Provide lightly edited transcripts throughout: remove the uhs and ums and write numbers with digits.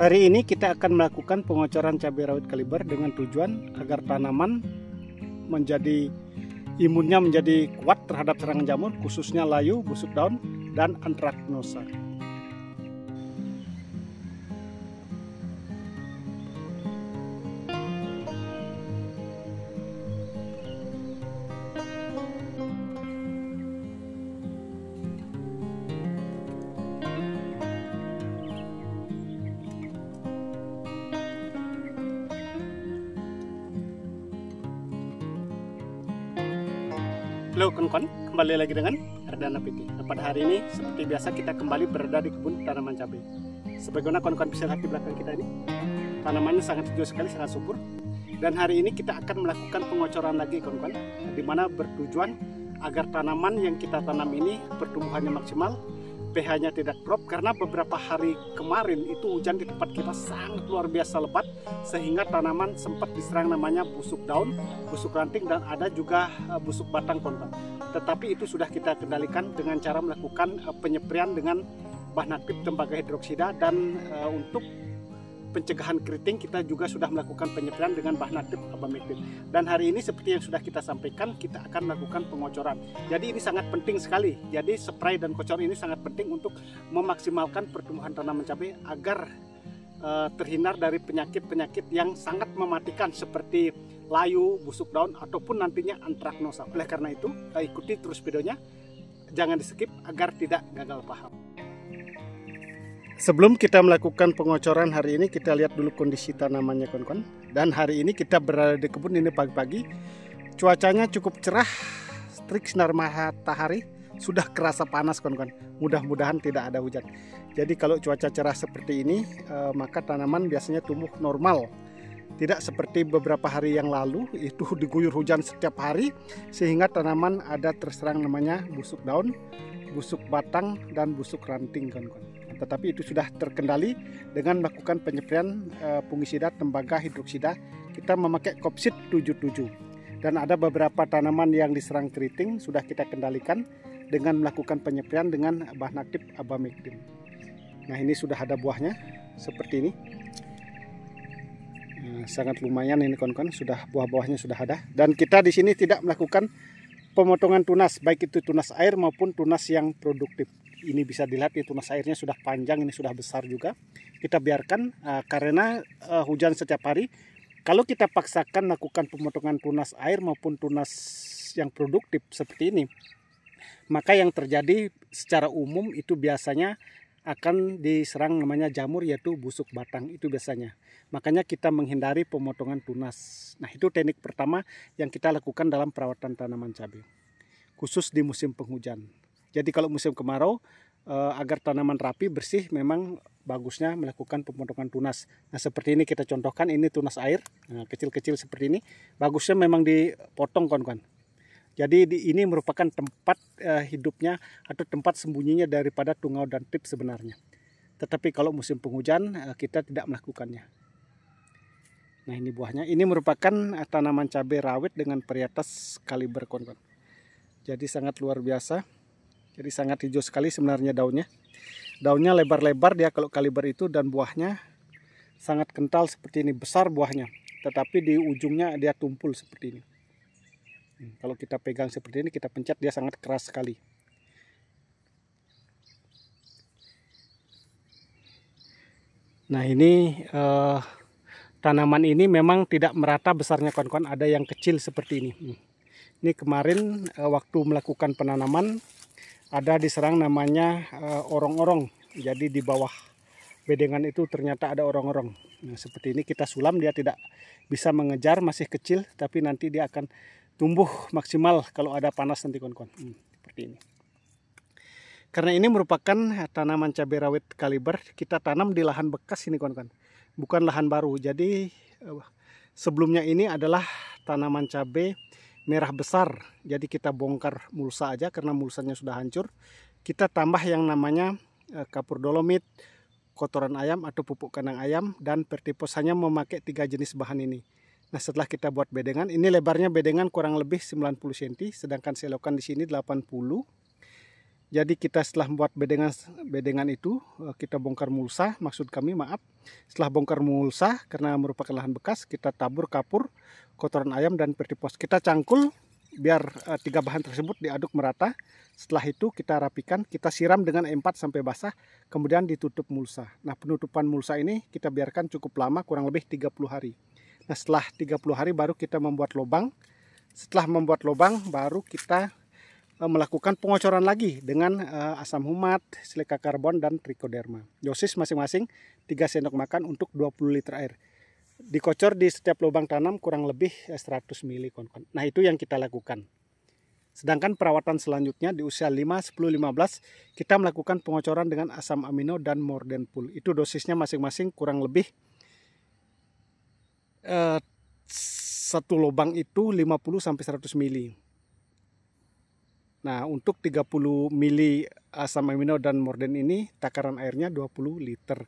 Hari ini kita akan melakukan pengocoran cabai rawit kaliber dengan tujuan agar tanaman menjadi imunnya menjadi kuat terhadap serangan jamur, khususnya layu, busuk daun, dan antraknosa. Halo kawan-kawan, kembali lagi dengan Ardana PT. Pada hari ini seperti biasa kita kembali berada di kebun tanaman cabai. Sebagaimana kawan-kawan bisa lihat di belakang kita ini, tanamannya sangat hijau sekali, sangat subur. Dan hari ini kita akan melakukan pengocoran lagi kawan-kawan, di mana bertujuan agar tanaman yang kita tanam ini pertumbuhannya maksimal, pH-nya tidak drop, karena beberapa hari kemarin itu hujan di tempat kita sangat luar biasa lebat, sehingga tanaman sempat diserang namanya busuk daun, busuk ranting, dan ada juga busuk batang kawan-kawan. Tetapi itu sudah kita kendalikan dengan cara melakukan penyeprian dengan bahan aktif tembaga hidroksida, dan untuk pencegahan keriting kita juga sudah melakukan penyeprian dengan bahan aktif abamectin. Dan hari ini seperti yang sudah kita sampaikan, kita akan melakukan pengocoran. Jadi ini sangat penting sekali. Jadi spray dan kocor ini sangat penting untuk memaksimalkan pertumbuhan tanaman cabai agar terhindar dari penyakit-penyakit yang sangat mematikan seperti layu, busuk daun, ataupun nantinya antraknosa. Oleh karena itu, ikuti terus videonya, jangan di skip agar tidak gagal paham. Sebelum kita melakukan pengocoran hari ini, kita lihat dulu kondisi tanamannya kawan-kawan. Dan hari ini kita berada di kebun ini pagi-pagi. Cuacanya cukup cerah, terik sinar matahari, sudah kerasa panas kawan-kawan. Mudah-mudahan tidak ada hujan. Jadi kalau cuaca cerah seperti ini, maka tanaman biasanya tumbuh normal. Tidak seperti beberapa hari yang lalu, itu diguyur hujan setiap hari, sehingga tanaman ada terserang namanya busuk daun, busuk batang, dan busuk ranting kawan-kawan. Tetapi itu sudah terkendali dengan melakukan penyeprian fungisida tembaga hidroksida. Kita memakai Kopsid 77. Dan ada beberapa tanaman yang diserang keriting sudah kita kendalikan dengan melakukan penyeprian dengan bahan aktif abamectin. Nah, ini sudah ada buahnya seperti ini. Sangat lumayan ini kawan-kawan, sudah buah-buahnya sudah ada. Dan kita di sini tidak melakukan pemotongan tunas, baik itu tunas air maupun tunas yang produktif. Ini bisa dilihat, ini tunas airnya sudah panjang, ini sudah besar juga. Kita biarkan karena hujan setiap hari. Kalau kita paksakan lakukan pemotongan tunas air maupun tunas yang produktif seperti ini, maka yang terjadi secara umum itu biasanya akan diserang namanya jamur, yaitu busuk batang, itu biasanya. Makanya kita menghindari pemotongan tunas. Nah, itu teknik pertama yang kita lakukan dalam perawatan tanaman cabai, khusus di musim penghujan. Jadi kalau musim kemarau, agar tanaman rapi, bersih, memang bagusnya melakukan pemotongan tunas. Nah, seperti ini kita contohkan, ini tunas air, kecil-kecil seperti ini. Bagusnya memang dipotong kawan-kawan. Jadi ini merupakan tempat hidupnya atau tempat sembunyinya daripada tungau dan tip sebenarnya. Tetapi kalau musim penghujan, kita tidak melakukannya. Nah, ini buahnya. Ini merupakan tanaman cabai rawit dengan varietas kaliber kawan-kawan. Jadi sangat luar biasa. Jadi sangat hijau sekali sebenarnya daunnya. Daunnya lebar-lebar dia kalau kaliber itu, dan buahnya sangat kental seperti ini, besar buahnya. Tetapi di ujungnya dia tumpul seperti ini. Kalau kita pegang seperti ini, kita pencet, dia sangat keras sekali. Nah, ini tanaman ini memang tidak merata besarnya kawan-kawan, ada yang kecil seperti ini. Ini kemarin waktu melakukan penanaman, ada diserang namanya orong-orong. Jadi di bawah bedengan itu ternyata ada orong-orong. Nah, seperti ini kita sulam, dia tidak bisa mengejar, masih kecil, tapi nanti dia akan tumbuh maksimal kalau ada panas nanti kawan-kawan. Seperti ini. Karena ini merupakan tanaman cabai rawit kaliber, kita tanam di lahan bekas ini kawan-kawan, bukan lahan baru. Jadi sebelumnya ini adalah tanaman cabai merah besar, jadi kita bongkar mulsa aja karena mulsanya sudah hancur. Kita tambah yang namanya kapur dolomit, kotoran ayam atau pupuk kandang ayam, dan pertipos, hanya memakai 3 jenis bahan ini. Nah, setelah kita buat bedengan, ini lebarnya bedengan kurang lebih 90 cm, sedangkan selokan di sini 80. Jadi kita setelah membuat bedengan itu, kita bongkar mulsa, maksud kami maaf. Setelah bongkar mulsa, karena merupakan lahan bekas, kita tabur kapur, kotoran ayam dan pertipos. Kita cangkul biar 3 bahan tersebut diaduk merata. Setelah itu kita rapikan, kita siram dengan M4 sampai basah, kemudian ditutup mulsa. Nah, penutupan mulsa ini kita biarkan cukup lama, kurang lebih 30 hari. Nah, setelah 30 hari baru kita membuat lubang. Setelah membuat lubang, baru kita melakukan pengocoran lagi dengan asam humat, silika karbon, dan trichoderma. Dosis masing-masing 3 sendok makan untuk 20 liter air. Dikocor di setiap lubang tanam kurang lebih 100 ml. Nah, itu yang kita lakukan. Sedangkan perawatan selanjutnya di usia 5, 10, 15 kita melakukan pengocoran dengan asam amino dan Mordenpul. Itu dosisnya masing-masing kurang lebih satu lubang itu 50-100 ml. Nah, untuk 30 mili asam amino dan morden ini takaran airnya 20 liter.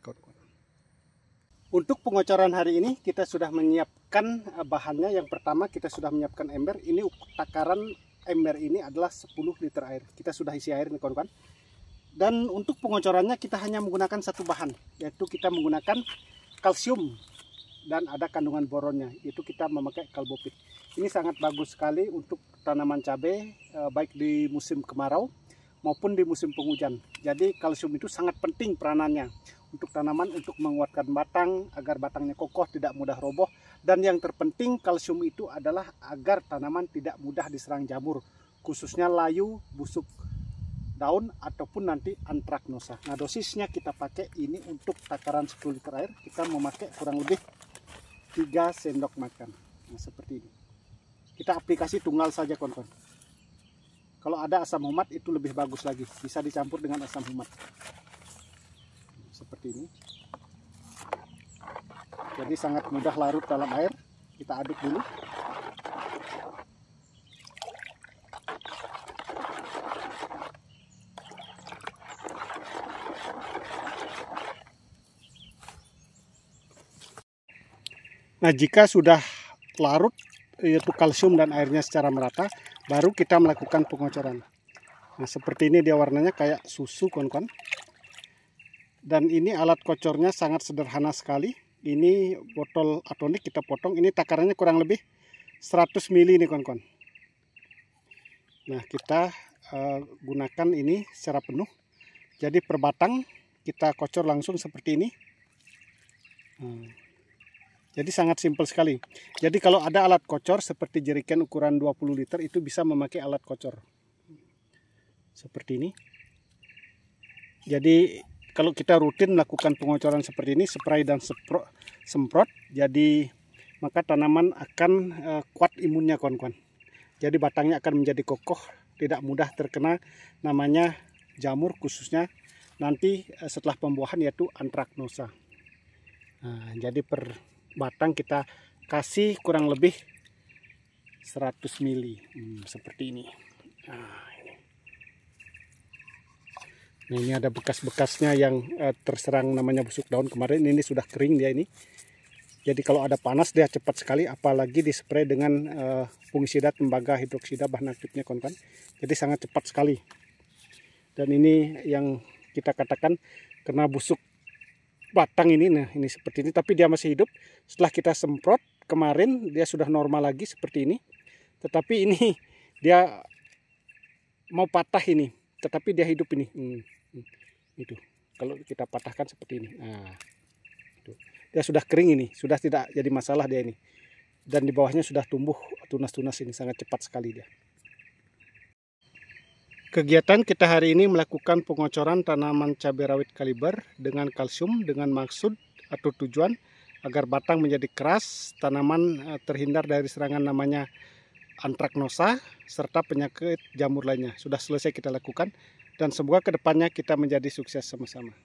Untuk pengocoran hari ini kita sudah menyiapkan bahannya. Yang pertama kita sudah menyiapkan ember. Ini takaran ember ini adalah 10 liter air. Kita sudah isi air nih kawan-kawan. Dan untuk pengocorannya kita hanya menggunakan satu bahan, yaitu kita menggunakan kalsium dan ada kandungan boronnya, yaitu kita memakai Kalbopit. Ini sangat bagus sekali untuk tanaman cabai, baik di musim kemarau maupun di musim penghujan. Jadi kalsium itu sangat penting peranannya untuk tanaman, untuk menguatkan batang agar batangnya kokoh, tidak mudah roboh. Dan yang terpenting kalsium itu adalah agar tanaman tidak mudah diserang jamur, khususnya layu, busuk daun ataupun nanti antraknosa. Nah, dosisnya kita pakai ini untuk takaran 10 liter air, kita memakai kurang lebih 3 sendok makan. Nah, seperti ini. Kita aplikasi tunggal saja kawan-kawan. Kalau ada asam humat itu lebih bagus lagi, bisa dicampur dengan asam humat. Seperti ini. Jadi sangat mudah larut dalam air. Kita aduk dulu. Nah, jika sudah larut yaitu kalsium dan airnya secara merata, baru kita melakukan pengocoran. Nah, seperti ini dia warnanya kayak susu kawan-kawan. Dan ini alat kocornya sangat sederhana sekali. Ini botol atonik kita potong. Ini takarannya kurang lebih 100 ml nih kawan-kawan. Nah, kita gunakan ini secara penuh. Jadi per batang kita kocor langsung seperti ini. Jadi sangat simpel sekali. Jadi kalau ada alat kocor seperti jerigen ukuran 20 liter itu bisa memakai alat kocor. Seperti ini. Jadi kalau kita rutin melakukan pengocoran seperti ini, spray dan semprot, jadi maka tanaman akan kuat imunnya kawan-kawan. Jadi batangnya akan menjadi kokoh, tidak mudah terkena namanya jamur, khususnya nanti setelah pembuahan yaitu antraknosa. Nah, jadi per batang kita kasih kurang lebih 100 ml seperti ini. Nah, ini ada bekas-bekasnya yang terserang namanya busuk daun kemarin. Ini sudah kering dia ini. Jadi kalau ada panas dia cepat sekali, apalagi dispray dengan fungisida tembaga hidroksida bahan aktifnya kawan-kawan. Jadi sangat cepat sekali. Dan ini yang kita katakan kena busuk batang ini, nah ini seperti ini, tapi dia masih hidup. Setelah kita semprot kemarin dia sudah normal lagi seperti ini, tetapi ini dia mau patah ini, tetapi dia hidup ini. Itu kalau kita patahkan seperti ini, nah itu. Dia sudah kering ini, sudah tidak jadi masalah dia ini, dan di bawahnya sudah tumbuh tunas-tunas ini, sangat cepat sekali dia. Kegiatan kita hari ini melakukan pengocoran tanaman cabai rawit kaliber dengan kalsium dengan maksud atau tujuan agar batang menjadi keras, tanaman terhindar dari serangan namanya antraknosa serta penyakit jamur lainnya. Sudah selesai kita lakukan dan semoga kedepannya kita menjadi sukses sama-sama.